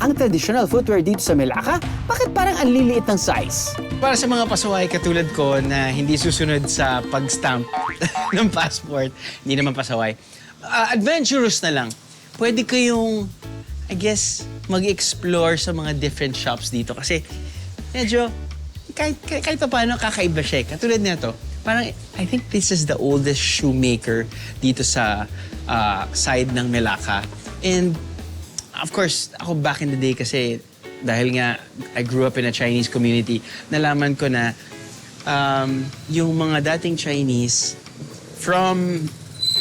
ang traditional footwear dito sa Melaka? Bakit parang ang liliit ng size? Para sa mga pasaway katulad ko na hindi susunod sa pag-stamp ng passport, hindi naman pasaway, adventurous na lang. Pwede kayong, I guess, mag-explore sa mga different shops dito kasi medyo kahit pa paano kakaiba siya. Katulad nito, parang I think this is the oldest shoemaker dito sa side ng Melaka. And of course, ako back in the day kasi dahil nga I grew up in a Chinese community, nalaman ko na yung mga dating Chinese, from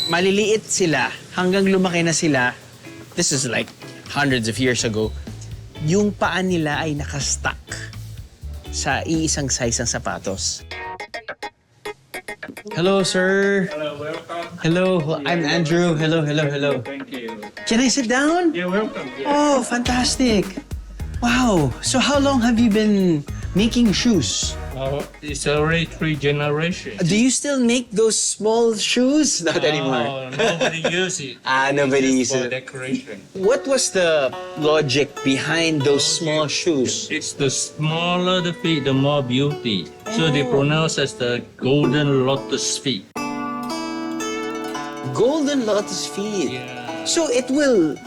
maliliit sila hanggang lumaki na sila, this is like hundreds of years ago, yung paa nila ay nakastuck sa iisang size ng sapatos. Hello, sir. Hello, welcome. Hello, I'm Andrew. Hello, hello, hello. Thank you. Can I sit down? You're welcome. Yeah. Oh, fantastic. Wow. So how long have you been making shoes? It's already 3 generations. Do you still make those small shoes? Not anymore. Oh, nobody uses it. Nobody It's just uses for it. decoration. What was the logic behind those small shoes? It's the smaller the feet, the more beauty. So they pronounce as the golden lotus feet. Golden lotus feet. Yeah. So it will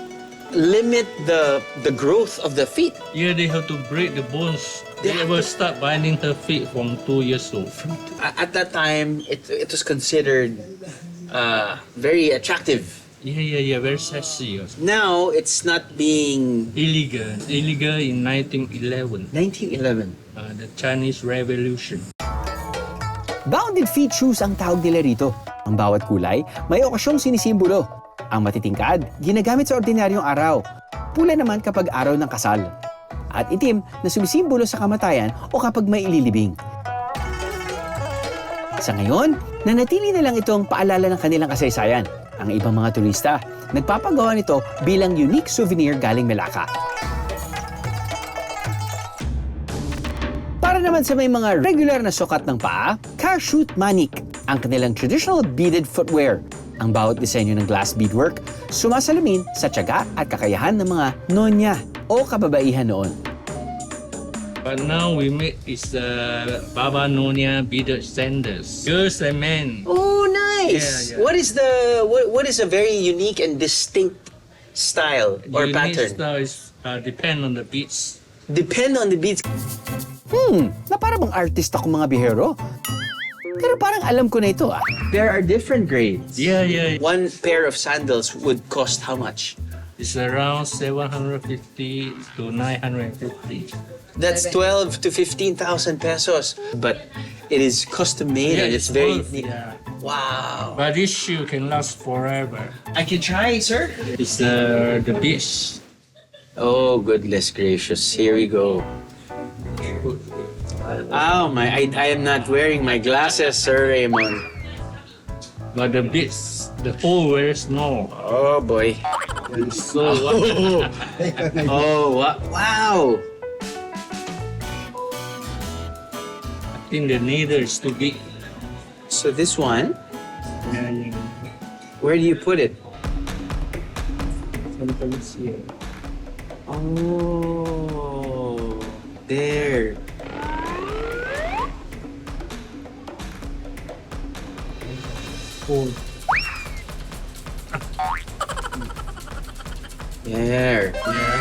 limit the growth of the feet. Yeah, they have to break the bones. They have will start binding the feet from 2 years old. At that time, it was considered very attractive. Yeah, very sexy. Also. Now, it's not being Illegal in 1911, 1911. the Chinese Revolution. Bounded feet shoes ang tawag nila rito. Ang bawat kulay, may okasyong sinisimbolo. Ang matitingkad, ginagamit sa ordinaryong araw. Pula naman kapag araw ng kasal. At itim na sumisimbolo sa kamatayan o kapag may ililibing. Sa ngayon, nanatili na lang itong paalala ng kanilang kasaysayan. Ang ibang mga turista, nagpapagawa nito bilang unique souvenir galing Melaka. Para naman sa may mga regular na sukat ng paa, Kashut Manik, ang kanilang traditional beaded footwear. Ang bawat disenyo ng glass beadwork, sumasalamin sa tiyaga at kakayahan ng mga nonya o kababaihan noon. But now we make is Baba Nonya beaded sandals. Girls and men. Oh, nice! Yeah. What is a very unique and distinct style or Unique pattern? style is depend on the beats. Depend on the beads. Na para bang artist ako mga bihero? Pero parang alam ko na ito There are different grades. Yeah. One pair of sandals would cost how much? It's around 750 to 950. That's 12 to 15,000 pesos. But it is custom made and it's very good, unique. yeah. Wow. But this shoe can last forever. I can try, sir. It's the beats. Oh, goodness gracious. Here we go. Oh, I am not wearing my glasses, Sir Raymond. But the beats, the hole very small. Oh, boy. It's so Oh, wow. I think the needle is too big. So this one, Yeah. where do you put it? Sometimes here. Oh, there. Hole. There. Yeah.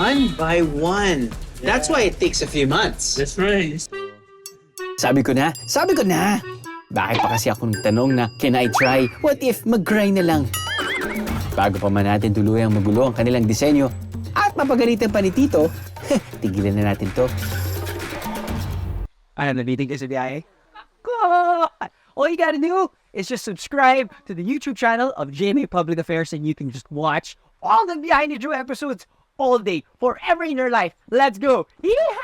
One by one. That's why it takes a few months. That's right. Sabi ko na! Bakit pa kasi ako nagtanong na, can I try? What if mag-grind na lang? Bago pa man natin tuluyang magulo ang kanilang disenyo at mapagalitan pa ni Tito, tigilan na natin to. I have the meeting is a BIA. God! All you gotta do is just subscribe to the YouTube channel of GMA Public Affairs and you can just watch all the Behind the Drew episodes all day, forever in your life. Let's go! Yeehaw!